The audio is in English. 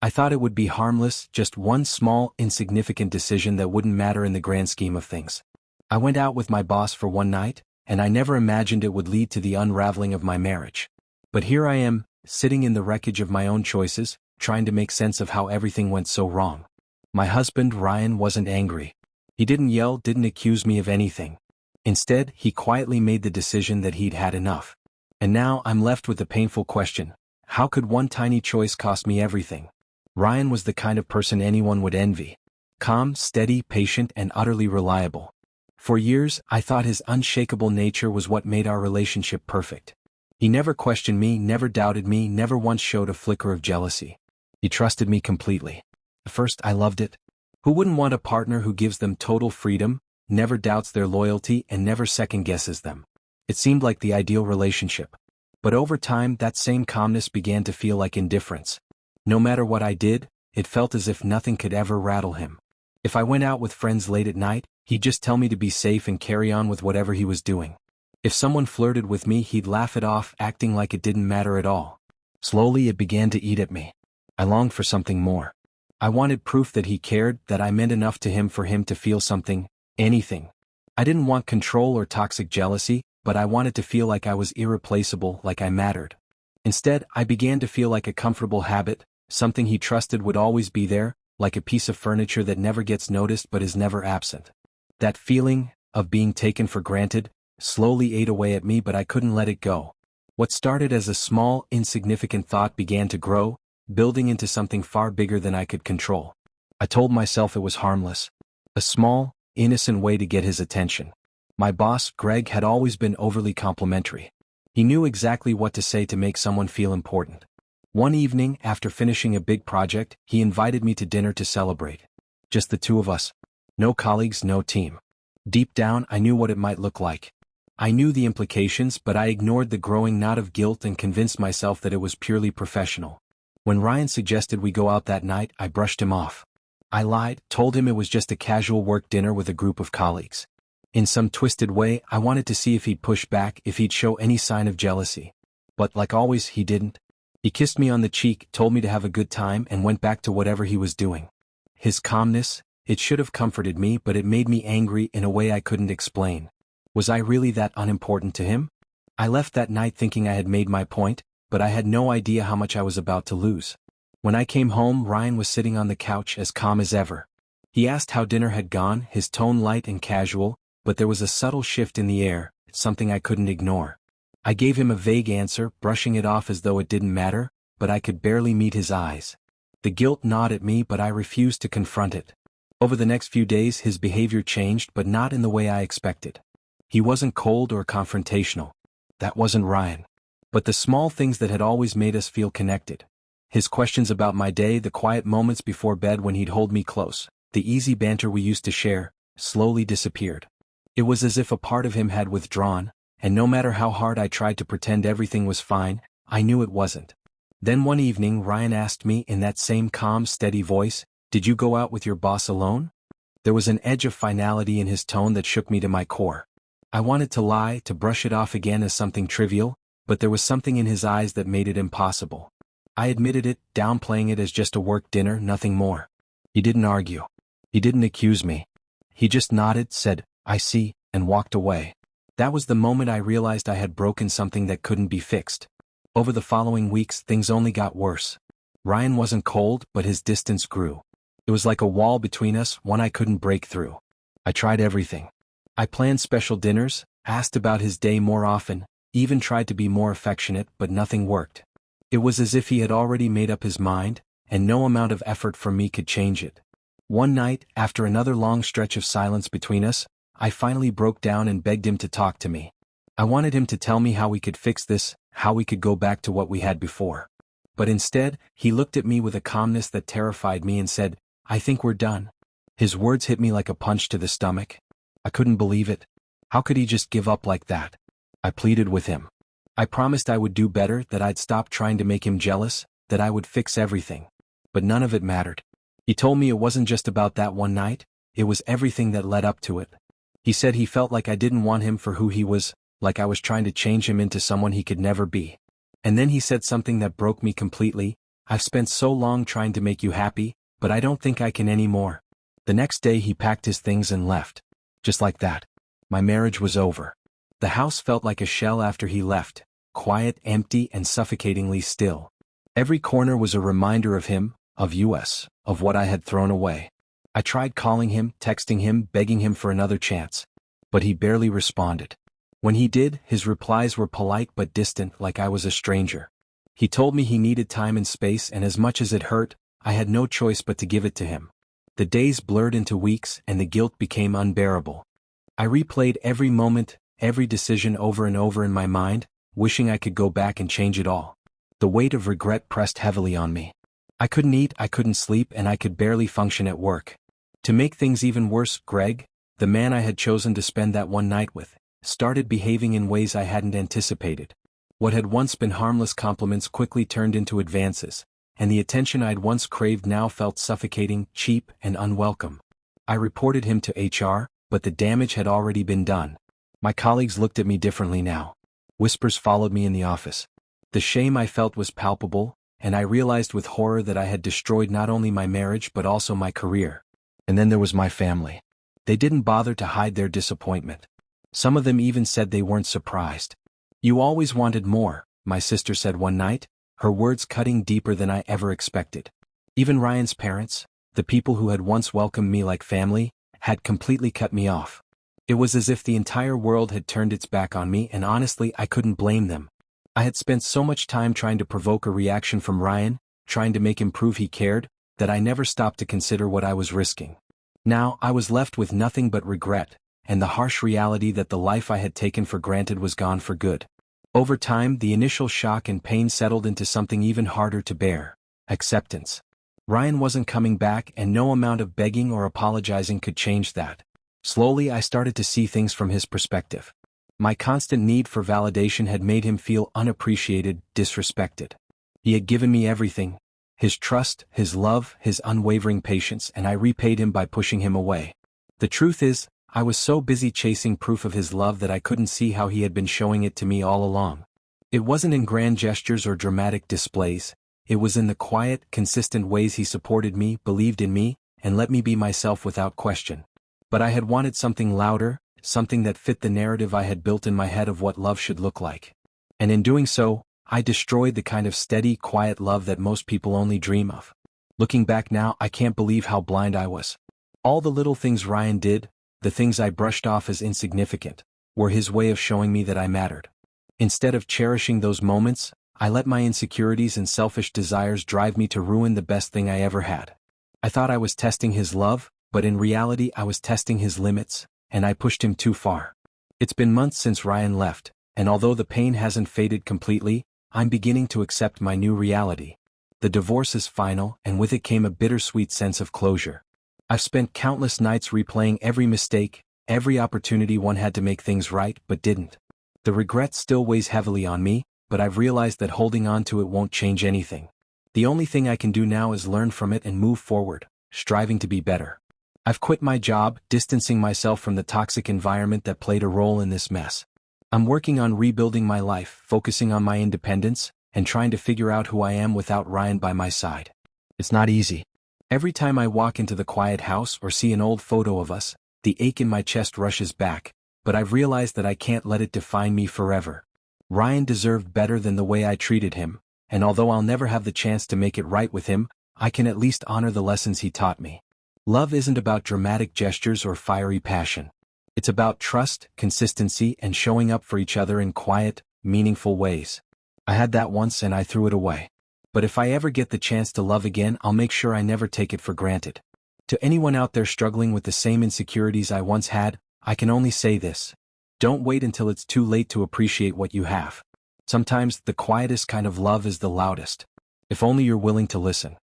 I thought it would be harmless, just one small, insignificant decision that wouldn't matter in the grand scheme of things. I went out with my boss for one night, and I never imagined it would lead to the unraveling of my marriage. But here I am, sitting in the wreckage of my own choices, trying to make sense of how everything went so wrong. My husband, Ryan, wasn't angry. He didn't yell, didn't accuse me of anything. Instead, he quietly made the decision that he'd had enough. And now I'm left with the painful question: how could one tiny choice cost me everything? Ryan was the kind of person anyone would envy. Calm, steady, patient, and utterly reliable. For years, I thought his unshakable nature was what made our relationship perfect. He never questioned me, never doubted me, never once showed a flicker of jealousy. He trusted me completely. At first, I loved it. Who wouldn't want a partner who gives them total freedom, never doubts their loyalty, and never second-guesses them? It seemed like the ideal relationship. But over time, that same calmness began to feel like indifference. No matter what I did, it felt as if nothing could ever rattle him. If I went out with friends late at night, he'd just tell me to be safe and carry on with whatever he was doing. If someone flirted with me, he'd laugh it off, acting like it didn't matter at all. Slowly, it began to eat at me. I longed for something more. I wanted proof that he cared, that I meant enough to him for him to feel something, anything. I didn't want control or toxic jealousy, but I wanted to feel like I was irreplaceable, like I mattered. Instead, I began to feel like a comfortable habit, something he trusted would always be there, like a piece of furniture that never gets noticed but is never absent. That feeling of being taken for granted slowly ate away at me, but I couldn't let it go. What started as a small, insignificant thought began to grow, building into something far bigger than I could control. I told myself it was harmless. A small, innocent way to get his attention. My boss, Greg, had always been overly complimentary. He knew exactly what to say to make someone feel important. One evening, after finishing a big project, he invited me to dinner to celebrate. Just the two of us. No colleagues, no team. Deep down, I knew what it might look like. I knew the implications, but I ignored the growing knot of guilt and convinced myself that it was purely professional. When Ryan suggested we go out that night, I brushed him off. I lied, told him it was just a casual work dinner with a group of colleagues. In some twisted way, I wanted to see if he'd push back, if he'd show any sign of jealousy. But like always, he didn't. He kissed me on the cheek, told me to have a good time, and went back to whatever he was doing. His calmness, it should have comforted me, but it made me angry in a way I couldn't explain. Was I really that unimportant to him? I left that night thinking I had made my point, but I had no idea how much I was about to lose. When I came home, Ryan was sitting on the couch as calm as ever. He asked how dinner had gone, his tone light and casual, but there was a subtle shift in the air, something I couldn't ignore. I gave him a vague answer, brushing it off as though it didn't matter, but I could barely meet his eyes. The guilt gnawed at me, but I refused to confront it. Over the next few days, his behavior changed, but not in the way I expected. He wasn't cold or confrontational. That wasn't Ryan. But the small things that had always made us feel connected. His questions about my day, the quiet moments before bed when he'd hold me close, the easy banter we used to share, slowly disappeared. It was as if a part of him had withdrawn, and no matter how hard I tried to pretend everything was fine, I knew it wasn't. Then one evening, Ryan asked me in that same calm, steady voice, "Did you go out with your boss alone?" There was an edge of finality in his tone that shook me to my core. I wanted to lie, to brush it off again as something trivial, but there was something in his eyes that made it impossible. I admitted it, downplaying it as just a work dinner, nothing more. He didn't argue. He didn't accuse me. He just nodded, said, "I see," and walked away. That was the moment I realized I had broken something that couldn't be fixed. Over the following weeks, things only got worse. Ryan wasn't cold, but his distance grew. It was like a wall between us, one I couldn't break through. I tried everything. I planned special dinners, asked about his day more often, even tried to be more affectionate, but nothing worked. It was as if he had already made up his mind, and no amount of effort from me could change it. One night, after another long stretch of silence between us, I finally broke down and begged him to talk to me. I wanted him to tell me how we could fix this, how we could go back to what we had before. But instead, he looked at me with a calmness that terrified me and said, "I think we're done." His words hit me like a punch to the stomach. I couldn't believe it. How could he just give up like that? I pleaded with him. I promised I would do better, that I'd stop trying to make him jealous, that I would fix everything. But none of it mattered. He told me it wasn't just about that one night, it was everything that led up to it. He said he felt like I didn't want him for who he was, like I was trying to change him into someone he could never be. And then he said something that broke me completely. I've spent so long trying to make you happy, but I don't think I can anymore." The next day he packed his things and left. Just like that. My marriage was over. The house felt like a shell after he left, quiet, empty, and suffocatingly still. Every corner was a reminder of him, of us, of what I had thrown away. I tried calling him, texting him, begging him for another chance. But he barely responded. When he did, his replies were polite but distant, like I was a stranger. He told me he needed time and space, and as much as it hurt, I had no choice but to give it to him. The days blurred into weeks, and the guilt became unbearable. I replayed every moment, every decision over and over in my mind, wishing I could go back and change it all. The weight of regret pressed heavily on me. I couldn't eat, I couldn't sleep, and I could barely function at work. To make things even worse, Greg, the man I had chosen to spend that one night with, started behaving in ways I hadn't anticipated. What had once been harmless compliments quickly turned into advances, and the attention I'd once craved now felt suffocating, cheap, and unwelcome. I reported him to HR, but the damage had already been done. My colleagues looked at me differently now. Whispers followed me in the office. The shame I felt was palpable, and I realized with horror that I had destroyed not only my marriage but also my career. And then there was my family. They didn't bother to hide their disappointment. Some of them even said they weren't surprised. "You always wanted more," my sister said one night, her words cutting deeper than I ever expected. Even Ryan's parents, the people who had once welcomed me like family, had completely cut me off. It was as if the entire world had turned its back on me, and honestly I couldn't blame them. I had spent so much time trying to provoke a reaction from Ryan, trying to make him prove he cared, that I never stopped to consider what I was risking. Now I was left with nothing but regret, and the harsh reality that the life I had taken for granted was gone for good. Over time, the initial shock and pain settled into something even harder to bear: acceptance. Ryan wasn't coming back, and no amount of begging or apologizing could change that. Slowly I started to see things from his perspective. My constant need for validation had made him feel unappreciated, disrespected. He had given me everything: his trust, his love, his unwavering patience, and I repaid him by pushing him away. The truth is, I was so busy chasing proof of his love that I couldn't see how he had been showing it to me all along. It wasn't in grand gestures or dramatic displays. It was in the quiet, consistent ways he supported me, believed in me, and let me be myself without question. But I had wanted something louder, something that fit the narrative I had built in my head of what love should look like. And in doing so, I destroyed the kind of steady, quiet love that most people only dream of. Looking back now, I can't believe how blind I was. All the little things Ryan did, the things I brushed off as insignificant, were his way of showing me that I mattered. Instead of cherishing those moments, I let my insecurities and selfish desires drive me to ruin the best thing I ever had. I thought I was testing his love, but in reality I was testing his limits, and I pushed him too far. It's been months since Ryan left, and although the pain hasn't faded completely, I'm beginning to accept my new reality. The divorce is final, and with it came a bittersweet sense of closure. I've spent countless nights replaying every mistake, every opportunity one had to make things right but didn't. The regret still weighs heavily on me, but I've realized that holding on to it won't change anything. The only thing I can do now is learn from it and move forward, striving to be better. I've quit my job, distancing myself from the toxic environment that played a role in this mess. I'm working on rebuilding my life, focusing on my independence, and trying to figure out who I am without Ryan by my side. It's not easy. Every time I walk into the quiet house or see an old photo of us, the ache in my chest rushes back, but I've realized that I can't let it define me forever. Ryan deserved better than the way I treated him, and although I'll never have the chance to make it right with him, I can at least honor the lessons he taught me. Love isn't about dramatic gestures or fiery passion. It's about trust, consistency, and showing up for each other in quiet, meaningful ways. I had that once and I threw it away. But if I ever get the chance to love again, I'll make sure I never take it for granted. To anyone out there struggling with the same insecurities I once had, I can only say this: don't wait until it's too late to appreciate what you have. Sometimes the quietest kind of love is the loudest. If only you're willing to listen.